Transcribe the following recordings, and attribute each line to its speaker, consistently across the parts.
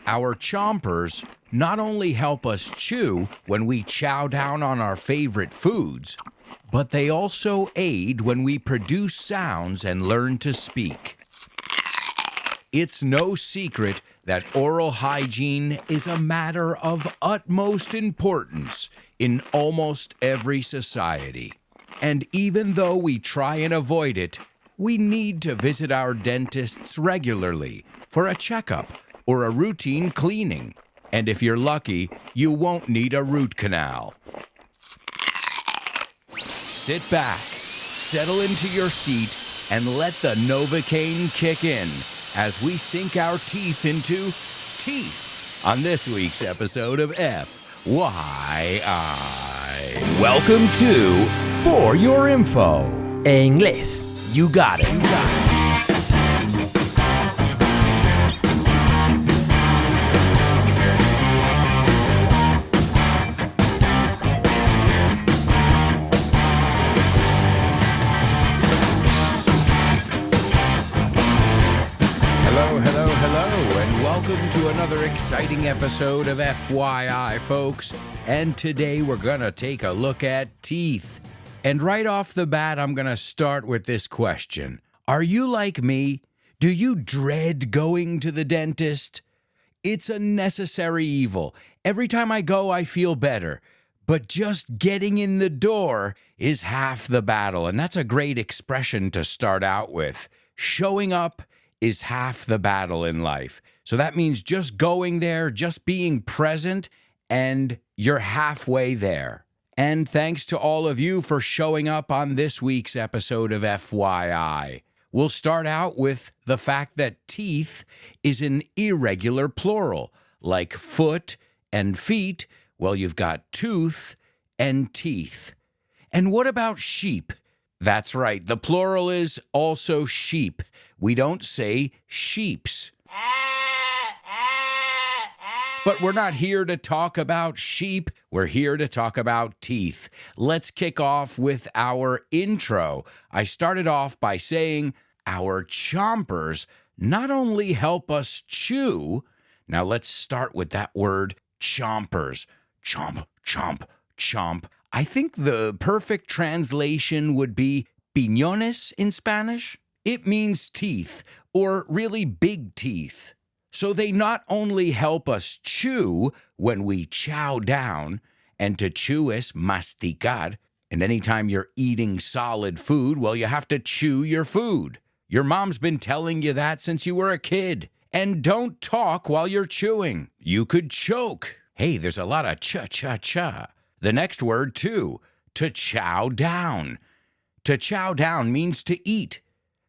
Speaker 1: Our chompers not only help us chew when we chow down on our favorite foods, but they also aid when we produce sounds and learn to speak. It's no secret that oral hygiene is a matter of utmost importance in almost every society. And even though we try and avoid it, we need to visit our dentists regularly for a checkup or a routine cleaning. And if you're lucky, you won't need a root canal. Sit back, settle into your seat, and let the novocaine kick in as we sink our teeth into teeth on this week's episode of FYI.
Speaker 2: Welcome to For Your Info.
Speaker 3: En inglés.
Speaker 2: You got it.
Speaker 1: Hello, and welcome to another exciting episode of FYI, folks. And today we're going to take a look at teeth. And right off the bat, I'm going to start with this question. Are you like me? Do you dread going to the dentist? It's a necessary evil. Every time I go, I feel better. But just getting in the door is half the battle. And that's a great expression to start out with. Showing up is half the battle in life. So that means just going there, just being present, and you're halfway there. And thanks to all of you for showing up on this week's episode of FYI. We'll start out with the fact that teeth is an irregular plural. Like foot and feet, well, you've got tooth and teeth. And what about sheep? That's right, the plural is also sheep. We don't say sheeps. But we're not here to talk about sheep. We're here to talk about teeth. Let's kick off with our intro. I started off by saying our chompers not only help us chew. Now let's start with that word chompers. Chomp, chomp, chomp. I think the perfect translation would be piñones in Spanish. It means teeth, or really big teeth. So they not only help us chew when we chow down, and to chew is masticar, and anytime you're eating solid food, well, you have to chew your food. Your mom's been telling you that since you were a kid. And don't talk while you're chewing. You could choke. Hey, there's a lot of cha-cha-cha. The next word, too, to chow down. To chow down means to eat.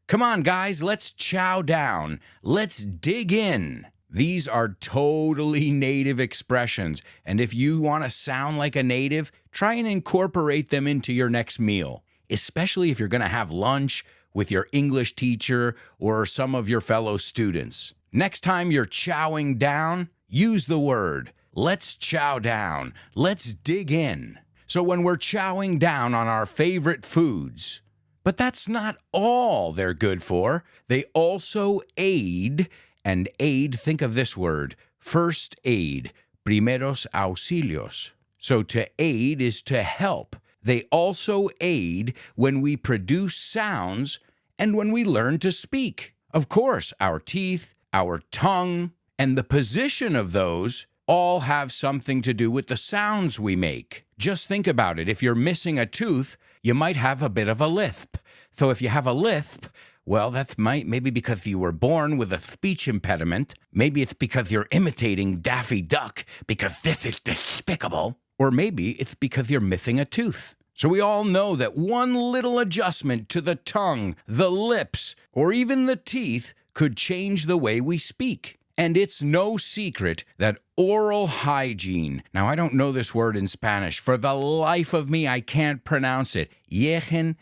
Speaker 1: Come on, guys, let's chow down. Let's dig in. These are totally native expressions, and if you want to sound like a native, try and incorporate them into your next meal, especially if you're going to have lunch with your English teacher or some of your fellow students. Next time you're chowing down, use the word. Let's chow down. Let's dig in. So when we're chowing down on our favorite foods, but that's not all they're good for. They also aid, and aid, think of this word, first aid, primeros auxilios. So to aid is to help. They also aid when we produce sounds and when we learn to speak. Of course, our teeth, our tongue, and the position of those all have something to do with the sounds we make. Just think about it. If you're missing a tooth, you might have a bit of a lisp. So if you have a lisp, well, that's maybe because you were born with a speech impediment. Maybe it's because you're imitating Daffy Duck because this is despicable. Or maybe it's because you're missing a tooth. So we all know that one little adjustment to the tongue, the lips, or even the teeth could change the way we speak. And it's no secret that oral hygiene, now I don't know this word in Spanish. For the life of me, I can't pronounce it. Hygiene,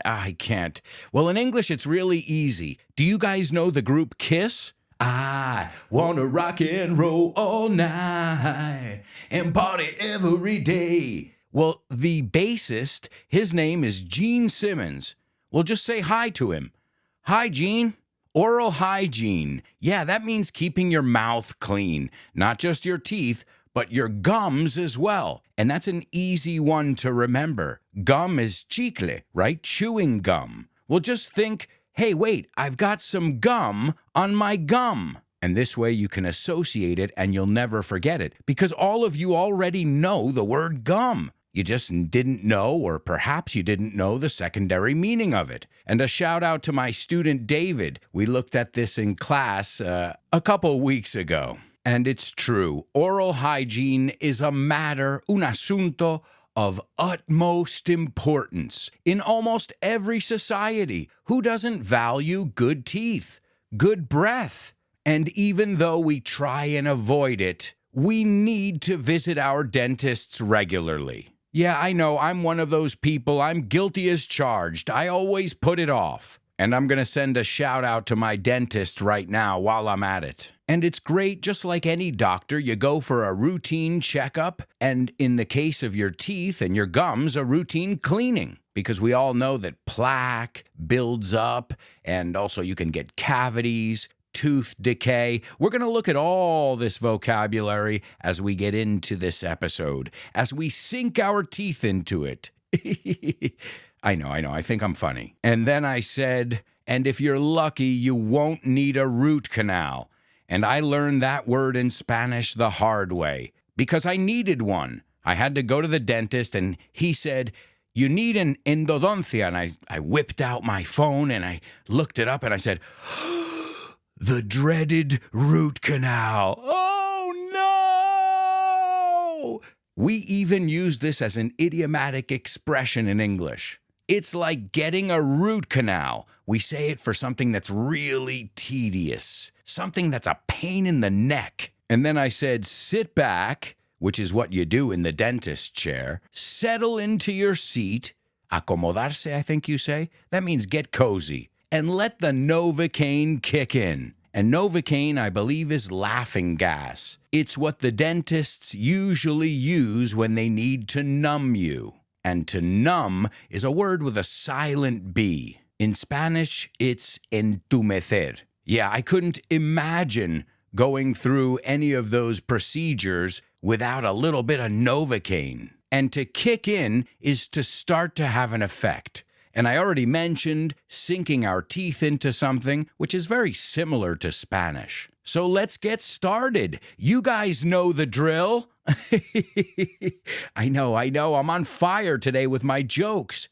Speaker 1: I can't. Well, in English, it's really easy. Do you guys know the group Kiss? I wanna rock and roll all night and party every day. Well, the bassist, his name is Gene Simmons. Well, just say hi to him. Hi, Gene. Oral hygiene. Yeah, that means keeping your mouth clean. Not just your teeth, but your gums as well. And that's an easy one to remember. Gum is chicle, right? Chewing gum. Well, just think, hey, wait, I've got some gum on my gum. And this way you can associate it and you'll never forget it because all of you already know the word gum. You just didn't know, or perhaps you didn't know the secondary meaning of it. And a shout out to my student David. We looked at this in class a couple weeks ago. And it's true. Oral hygiene is a matter, un asunto, of utmost importance in almost every society. Who doesn't value good teeth, good breath? And even though we try and avoid it, we need to visit our dentists regularly. Yeah, I know, I'm one of those people. I'm guilty as charged. I always put it off. And I'm going to send a shout out to my dentist right now while I'm at it. And it's great, just like any doctor, you go for a routine checkup, and in the case of your teeth and your gums, a routine cleaning. Because we all know that plaque builds up, and also you can get cavities, tooth decay. We're going to look at all this vocabulary as we get into this episode, as we sink our teeth into it. I know, I think I'm funny. And then I said, and if you're lucky, you won't need a root canal. And I learned that word in Spanish the hard way, because I needed one. I had to go to the dentist, and he said, you need an endodoncia. And I whipped out my phone, and I looked it up, and I said, the dreaded root canal. Oh, no! We even use this as an idiomatic expression in English. It's like getting a root canal. We say it for something that's really tedious, something that's a pain in the neck. And then I said, sit back, which is what you do in the dentist chair, settle into your seat, acomodarse, I think you say. That means get cozy, and let the novocaine kick in. And novocaine, I believe, is laughing gas. It's what the dentists usually use when they need to numb you. And to numb is a word with a silent B. In Spanish, it's entumecer. Yeah, I couldn't imagine going through any of those procedures without a little bit of novocaine. And to kick in is to start to have an effect. And I already mentioned sinking our teeth into something, which is very similar to Spanish. So let's get started. You guys know the drill. I know, I'm on fire today with my jokes.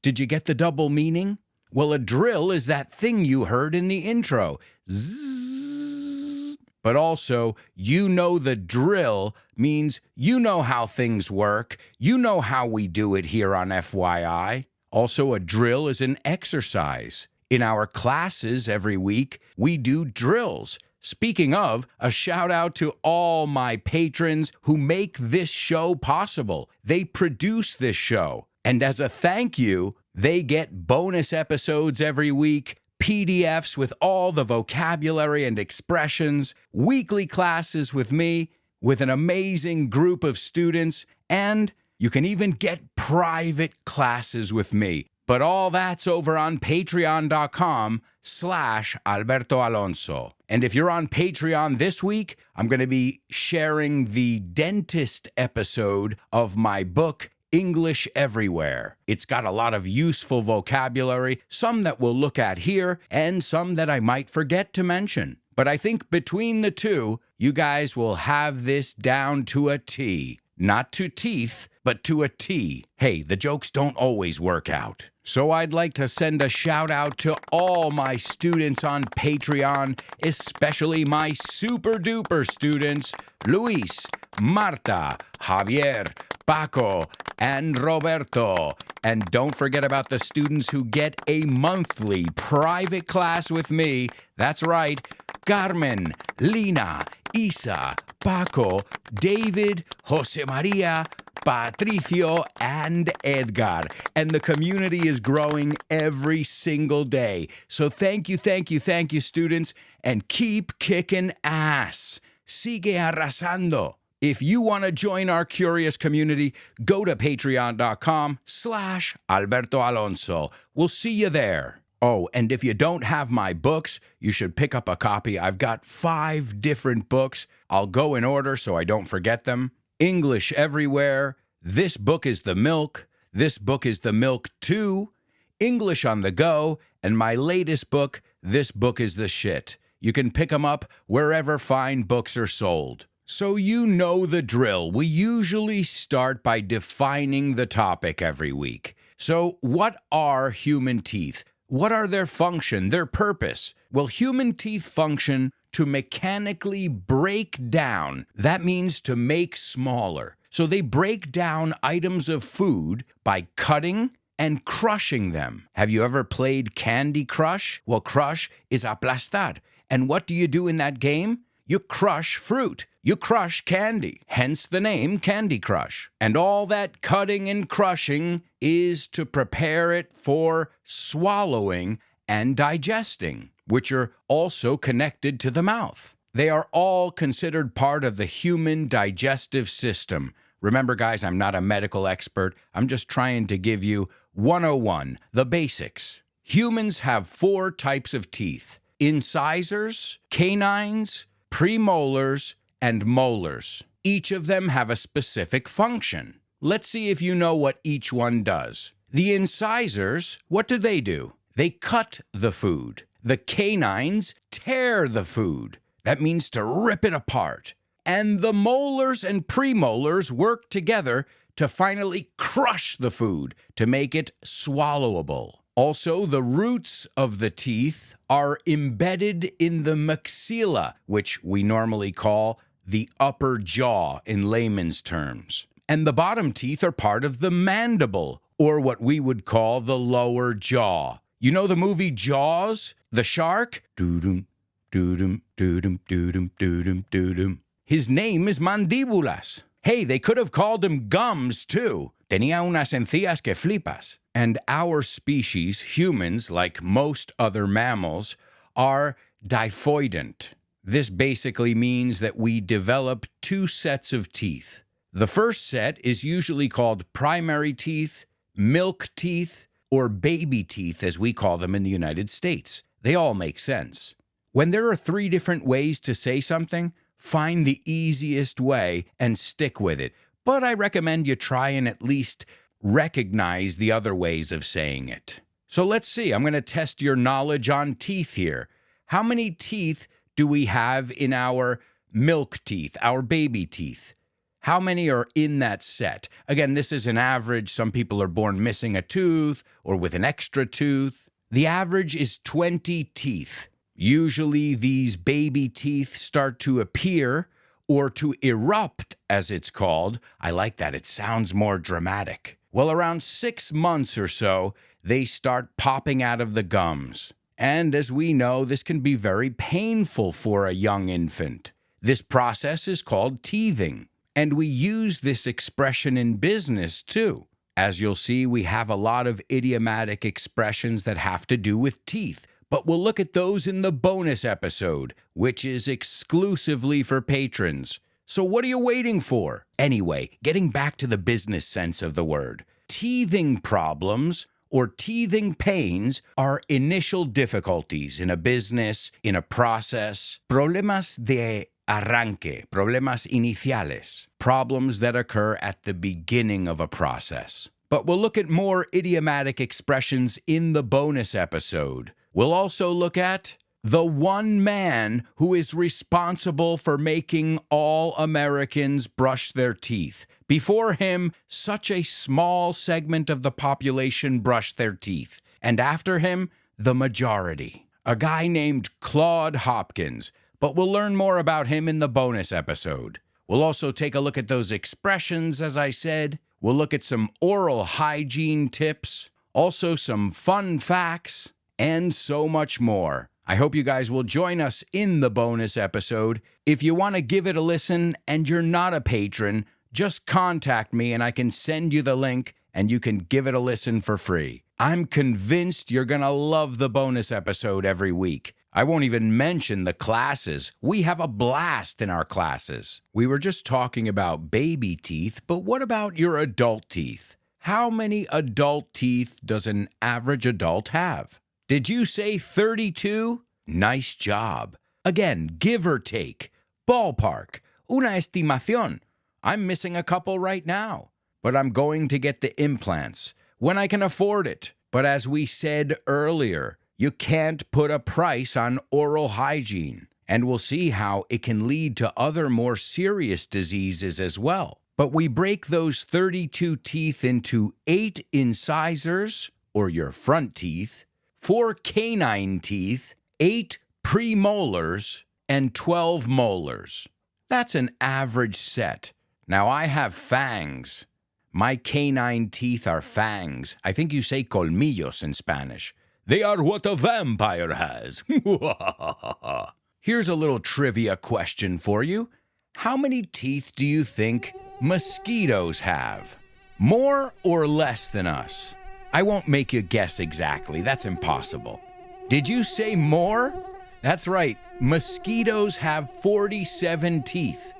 Speaker 1: Did you get the double meaning? Well, a drill is that thing you heard in the intro. Zzz. But also, you know the drill means you know how things work. You know how we do it here on FYI. Also, a drill is an exercise. In our classes every week, we do drills. Speaking of, a shout out to all my patrons who make this show possible. They produce this show. And as a thank you, they get bonus episodes every week, PDFs with all the vocabulary and expressions, weekly classes with me, with an amazing group of students, and you can even get private classes with me. But all that's over on patreon.com/Alberto Alonso. And if you're on Patreon this week, I'm going to be sharing the dentist episode of my book, English Everywhere. It's got a lot of useful vocabulary, some that we'll look at here, and some that I might forget to mention. But I think between the two, you guys will have this down to a T. Not to teeth, but to a T. Hey, the jokes don't always work out. So I'd like to send a shout out to all my students on Patreon, especially my super duper students, Luis, Marta, Javier, Paco, and Roberto. And don't forget about the students who get a monthly private class with me. That's right, Carmen, Lina, Isa, Paco, David, Jose Maria, Patricio, and Edgar. And the community is growing every single day. So thank you, students, and keep kicking ass. Sigue arrasando. If you want to join our curious community, go to patreon.com/Alberto Alonso. We'll see you there. Oh, and if you don't have my books, you should pick up a copy. I've got 5 different books. I'll go in order so I don't forget them. English Everywhere. This Book is the Milk. This Book is the Milk 2. English on the Go. And my latest book, This Book is the Shit. You can pick them up wherever fine books are sold. So you know the drill. We usually start by defining the topic every week. So what are human teeth? What are their function, their purpose? Well, human teeth function to mechanically break down. That means to make smaller. So they break down items of food by cutting and crushing them. Have you ever played Candy Crush? Well, crush is aplastar. And what do you do in that game? You crush fruit. You crush candy, hence the name Candy Crush. And all that cutting and crushing is to prepare it for swallowing and digesting, which are also connected to the mouth. They are all considered part of the human digestive system. Remember, guys, I'm not a medical expert. I'm just trying to give you 101, the basics. Humans have 4 types of teeth: incisors, canines, premolars, and molars. Each of them have a specific function. Let's see if you know what each one does. The incisors, what do? They cut the food. The canines tear the food. That means to rip it apart. And the molars and premolars work together to finally crush the food to make it swallowable. Also, the roots of the teeth are embedded in the maxilla, which we normally call the upper jaw in layman's terms. And the bottom teeth are part of the mandible, or what we would call the lower jaw. You know the movie Jaws? The shark? Doo-dum, doo-dum, doo-dum, doo-dum, doo-dum, doo-dum. His name is Mandíbulas. Hey, they could have called him Gums, too. Tenía unas encías que flipas. And our species, humans, like most other mammals, are diphoidant. This basically means that we develop 2 sets of teeth. The first set is usually called primary teeth, milk teeth, or baby teeth, as we call them in the United States. They all make sense. When there are 3 different ways to say something, find the easiest way and stick with it. But I recommend you try and at least recognize the other ways of saying it. So let's see. I'm going to test your knowledge on teeth here. How many teeth do we have in our milk teeth, our baby teeth? How many are in that set? Again, this is an average. Some people are born missing a tooth or with an extra tooth. The average is 20 teeth. Usually these baby teeth start to appear or to erupt, as it's called. I like that. It sounds more dramatic. Well, around 6 months or so, they start popping out of the gums. And as we know, this can be very painful for a young infant. This process is called teething. And we use this expression in business, too. As you'll see, we have a lot of idiomatic expressions that have to do with teeth. But we'll look at those in the bonus episode, which is exclusively for patrons. So what are you waiting for? Anyway, getting back to the business sense of the word. Teething problems or teething pains are initial difficulties in a business, in a process. Problemas de arranque, problemas iniciales, problems that occur at the beginning of a process. But we'll look at more idiomatic expressions in the bonus episode. We'll also look at the one man who is responsible for making all Americans brush their teeth. Before him, such a small segment of the population brushed their teeth. And after him, the majority. A guy named Claude Hopkins. But we'll learn more about him in the bonus episode. We'll also take a look at those expressions, as I said. We'll look at some oral hygiene tips, also some fun facts, and so much more. I hope you guys will join us in the bonus episode. If you want to give it a listen and you're not a patron, just contact me and I can send you the link and you can give it a listen for free. I'm convinced you're going to love the bonus episode every week. I won't even mention the classes. We have a blast in our classes. We were just talking about baby teeth, but what about your adult teeth? How many adult teeth does an average adult have? Did you say 32? Nice job. Again, give or take. Ballpark. Una estimación. I'm missing a couple right now, but I'm going to get the implants when I can afford it. But as we said earlier, you can't put a price on oral hygiene, and we'll see how it can lead to other more serious diseases as well. But we break those 32 teeth into 8 incisors, or your front teeth, 4 canine teeth, 8 premolars, and 12 molars. That's an average set. Now I have fangs. My canine teeth are fangs. I think you say colmillos in Spanish. They are what a vampire has. Here's a little trivia question for you. How many teeth do you think mosquitoes have? More or less than us? I won't make you guess exactly. That's impossible. Did you say more? That's right. Mosquitoes have 47 teeth.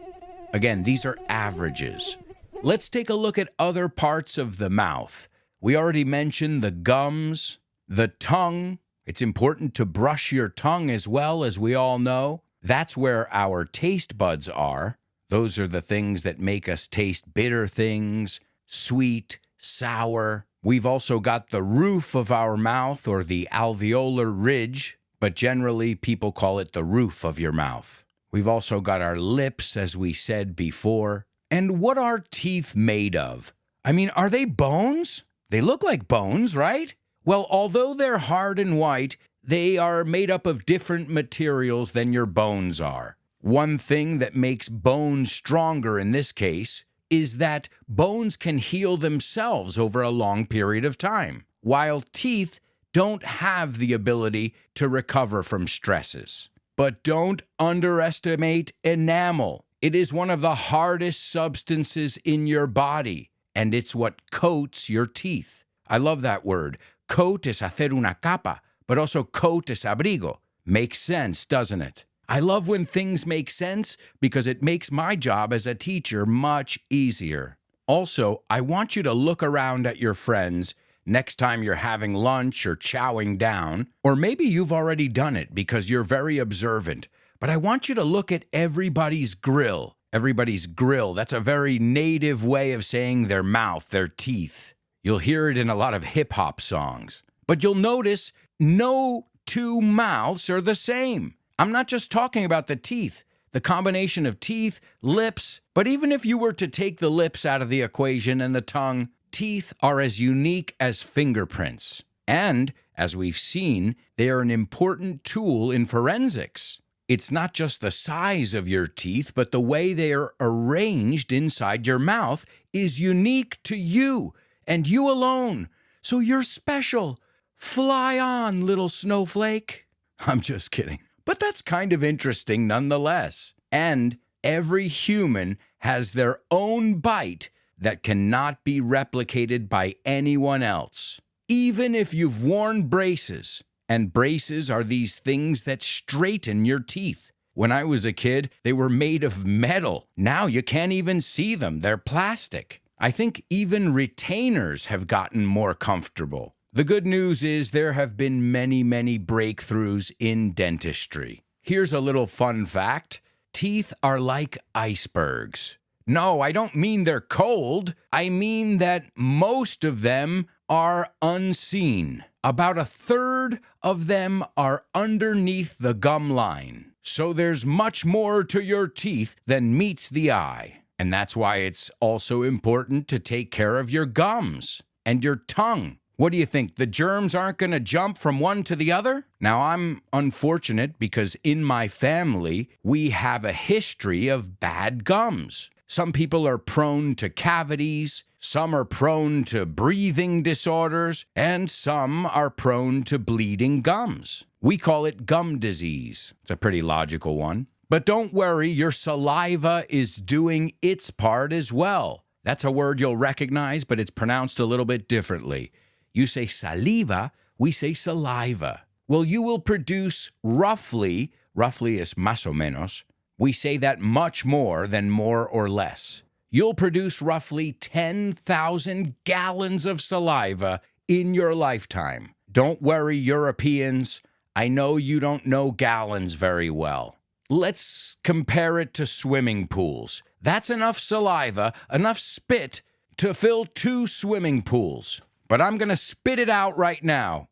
Speaker 1: Again, these are averages. Let's take a look at other parts of the mouth. We already mentioned the gums, the tongue. It's important to brush your tongue as well, as we all know. That's where our taste buds are. Those are the things that make us taste bitter things, sweet, sour. We've also got the roof of our mouth, or the alveolar ridge, but generally people call it the roof of your mouth. We've also got our lips, as we said before. And what are teeth made of? I mean, are they bones? They look like bones, right? Well, although they're hard and white, they are made up of different materials than your bones are. One thing that makes bones stronger in this case is that bones can heal themselves over a long period of time, while teeth don't have the ability to recover from stresses. But don't underestimate enamel. It is one of the hardest substances in your body, and it's what coats your teeth. I love that word. Coat es hacer una capa, but also coat es abrigo. Makes sense, doesn't it? I love when things make sense because it makes my job as a teacher much easier. Also, I want you to look around at your friends next time you're having lunch or chowing down, or maybe you've already done it because you're very observant. But I want you to look at everybody's grill. Everybody's grill, that's a very native way of saying their mouth, their teeth. You'll hear it in a lot of hip-hop songs. But you'll notice no two mouths are the same. I'm not just talking about the teeth, the combination of teeth, lips, but even if you were to take the lips out of the equation and the tongue, teeth are as unique as fingerprints. And, as we've seen, they are an important tool in forensics. It's not just the size of your teeth, but the way they are arranged inside your mouth is unique to you and you alone. So you're special. Fly on, little snowflake. I'm just kidding. But that's kind of interesting nonetheless. And every human has their own bite that cannot be replicated by anyone else. Even if you've worn braces. And braces are these things that straighten your teeth. When I was a kid, they were made of metal. Now you can't even see them. They're plastic. I think even retainers have gotten more comfortable. The good news is there have been many, many breakthroughs in dentistry. Here's a little fun fact. Teeth are like icebergs. No, I don't mean they're cold. I mean that most of them are unseen. About a third of them are underneath the gum line. So there's much more to your teeth than meets the eye. And that's why it's also important to take care of your gums and your tongue. What do you think? The germs aren't going to jump from one to the other? Now, I'm unfortunate because in my family, we have a history of bad gums. Some people are prone to cavities, some are prone to breathing disorders, and some are prone to bleeding gums. We call it gum disease. It's a pretty logical one. But don't worry, your saliva is doing its part as well. That's a word you'll recognize, but it's pronounced a little bit differently. You say saliva, we say saliva. Well, you will produce roughly is más o menos. We say that much more than more or less. You'll produce roughly 10,000 gallons of saliva in your lifetime. Don't worry, Europeans. I know you don't know gallons very well. Let's compare it to swimming pools. That's enough saliva, enough spit to fill 2 swimming pools. But I'm going to spit it out right now.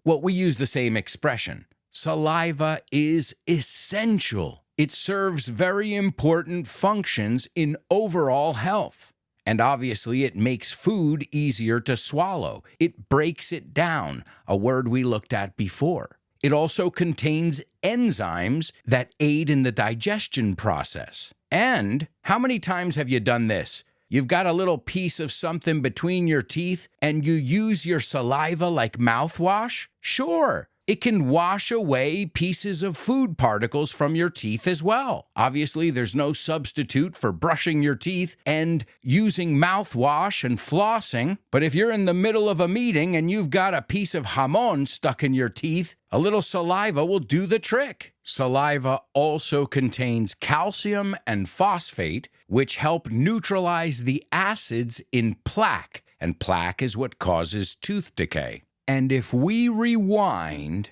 Speaker 1: Well, we use the same expression. Saliva is essential. It serves very important functions in overall health. And obviously, it makes food easier to swallow. It breaks it down, a word we looked at before. It also contains enzymes that aid in the digestion process. And how many times have you done this? You've got a little piece of something between your teeth and you use your saliva like mouthwash? Sure. It can wash away pieces of food particles from your teeth as well. Obviously, there's no substitute for brushing your teeth and using mouthwash and flossing. But if you're in the middle of a meeting and you've got a piece of jamon stuck in your teeth, a little saliva will do the trick. Saliva also contains calcium and phosphate, which help neutralize the acids in plaque. And plaque is what causes tooth decay. And if we rewind,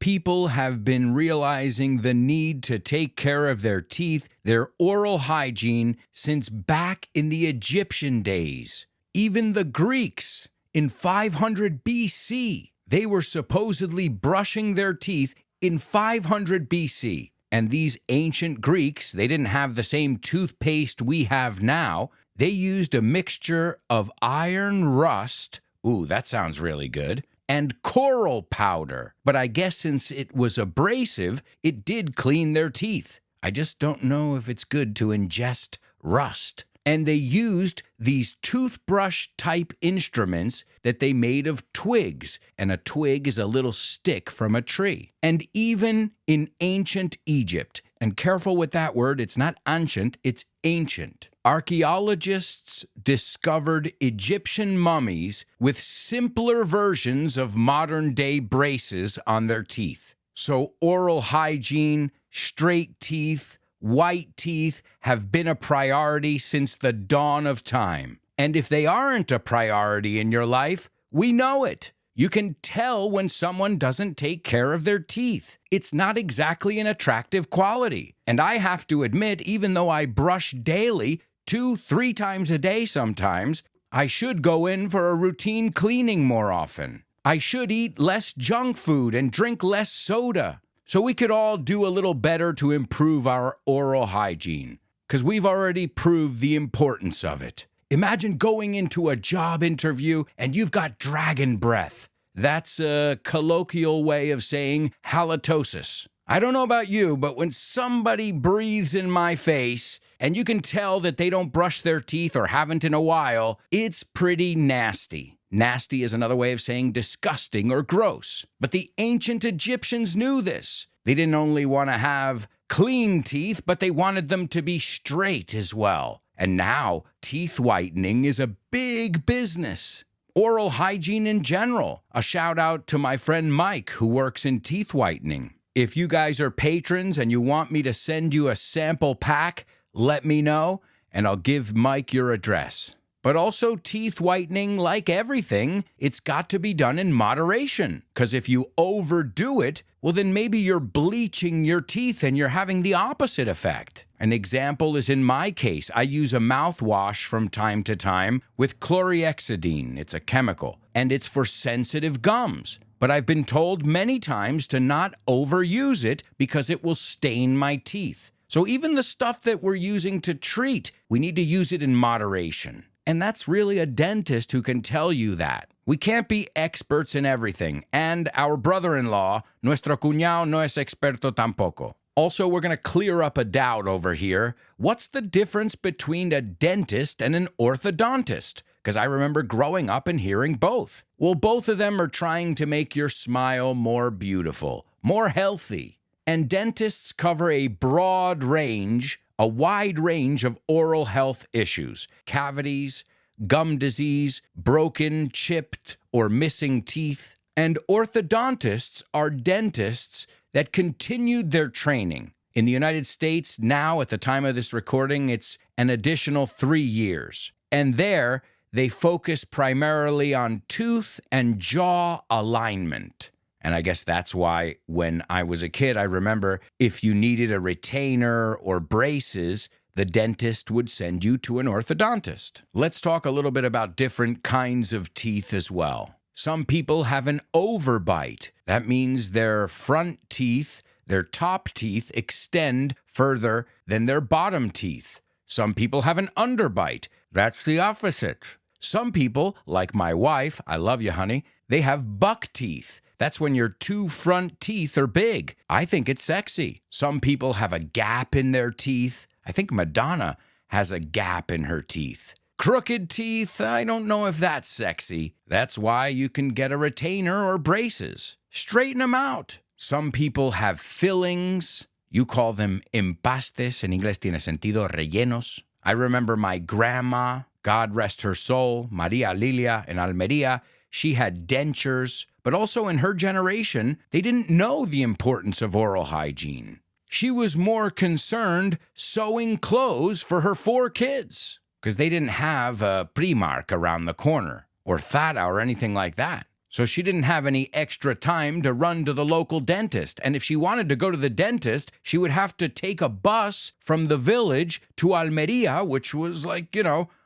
Speaker 1: people have been realizing the need to take care of their teeth, their oral hygiene, since back in the Egyptian days. Even the Greeks, in 500 BC, they were supposedly brushing their teeth in 500 BC. And these ancient Greeks, they didn't have the same toothpaste we have now. They used a mixture of iron rust, ooh, that sounds really good, and coral powder. But I guess since it was abrasive, it did clean their teeth. I just don't know if it's good to ingest rust. And they used these toothbrush-type instruments that they made of twigs, and a twig is a little stick from a tree. And even in ancient Egypt, and careful with that word, it's not ancient, it's ancient. Archaeologists discovered Egyptian mummies with simpler versions of modern-day braces on their teeth. So oral hygiene, straight teeth, white teeth have been a priority since the dawn of time. And if they aren't a priority in your life, we know it. You can tell when someone doesn't take care of their teeth. It's not exactly an attractive quality. And I have to admit, even though I brush daily, 2-3 times a day sometimes, I should go in for a routine cleaning more often. I should eat less junk food and drink less soda. So we could all do a little better to improve our oral hygiene, because we've already proved the importance of it. Imagine going into a job interview and you've got dragon breath. That's a colloquial way of saying halitosis. I don't know about you, but when somebody breathes in my face and you can tell that they don't brush their teeth or haven't in a while, it's pretty nasty. Nasty is another way of saying disgusting or gross. But the ancient Egyptians knew this. They didn't only want to have clean teeth, but they wanted them to be straight as well. And now, teeth whitening is a big business. Oral hygiene in general. A shout out to my friend Mike, who works in teeth whitening. If you guys are patrons and you want me to send you a sample pack, let me know, and I'll give Mike your address. But also teeth whitening, like everything, it's got to be done in moderation. Because if you overdo it, well then maybe you're bleaching your teeth and you're having the opposite effect. An example is in my case. I use a mouthwash from time to time with chlorhexidine. It's a chemical, and it's for sensitive gums. But I've been told many times to not overuse it because it will stain my teeth. So even the stuff that we're using to treat, we need to use it in moderation. And that's really a dentist who can tell you that. We can't be experts in everything. And our brother-in-law, nuestro cuñado, no es experto tampoco. Also, we're going to clear up a doubt over here. What's the difference between a dentist and an orthodontist? Because I remember growing up and hearing both. Well, both of them are trying to make your smile more beautiful, more healthy. And dentists cover a wide range of oral health issues. Cavities, gum disease, broken, chipped, or missing teeth. And orthodontists are dentists that continued their training. In the United States, now at the time of this recording, it's an additional 3 years. And there, they focus primarily on tooth and jaw alignment. And I guess that's why when I was a kid, I remember if you needed a retainer or braces, the dentist would send you to an orthodontist. Let's talk a little bit about different kinds of teeth as well. Some people have an overbite. That means their front teeth, their top teeth, extend further than their bottom teeth. Some people have an underbite. That's the opposite. Some people, like my wife, I love you, honey, they have buck teeth. That's when your two front teeth are big. I think it's sexy. Some people have a gap in their teeth. I think Madonna has a gap in her teeth. Crooked teeth, I don't know if that's sexy. That's why you can get a retainer or braces. Straighten them out. Some people have fillings. You call them empastes. En inglés tiene sentido, rellenos. I remember my grandma, God rest her soul, Maria Lilia in Almeria. She had dentures, but also in her generation, they didn't know the importance of oral hygiene. She was more concerned sewing clothes for her 4 kids because they didn't have a Primark around the corner or Zara or anything like that. So she didn't have any extra time to run to the local dentist. And if she wanted to go to the dentist, she would have to take a bus from the village to Almeria, which was like,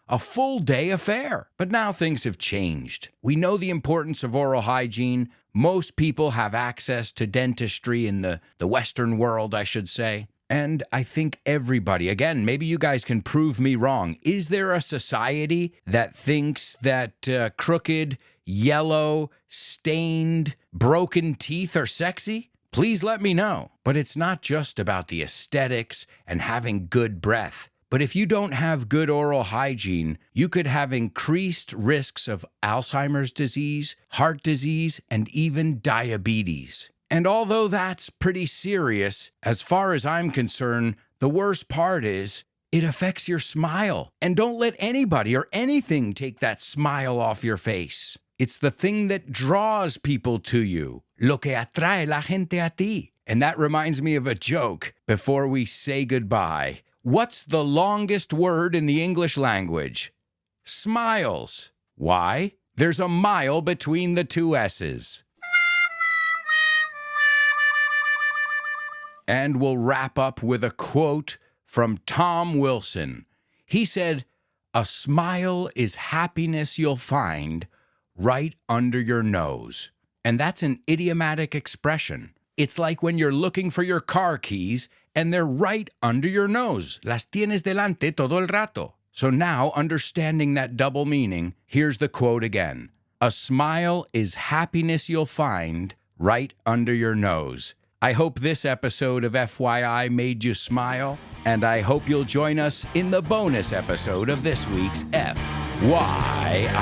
Speaker 1: a full-day affair. But now things have changed. We know the importance of oral hygiene. Most people have access to dentistry in the Western world, I should say. And I think everybody, again, maybe you guys can prove me wrong. Is there a society that thinks that crooked, yellow, stained, broken teeth are sexy? Please let me know. But it's not just about the aesthetics and having good breath. But if you don't have good oral hygiene, you could have increased risks of Alzheimer's disease, heart disease, and even diabetes. And although that's pretty serious, as far as I'm concerned, the worst part is it affects your smile. And don't let anybody or anything take that smile off your face. It's the thing that draws people to you. Lo que atrae la gente a ti. And that reminds me of a joke before we say goodbye. What's the longest word in the English language? Smiles. Why? There's a mile between the 2 S's. And we'll wrap up with a quote from Tom Wilson. He said, "A smile is happiness you'll find right under your nose." And that's an idiomatic expression. It's like when you're looking for your car keys and they're right under your nose. Las tienes delante todo el rato. So now, understanding that double meaning, here's the quote again. A smile is happiness you'll find right under your nose. I hope this episode of FYI made you smile, and I hope you'll join us in the bonus episode of this week's FYI.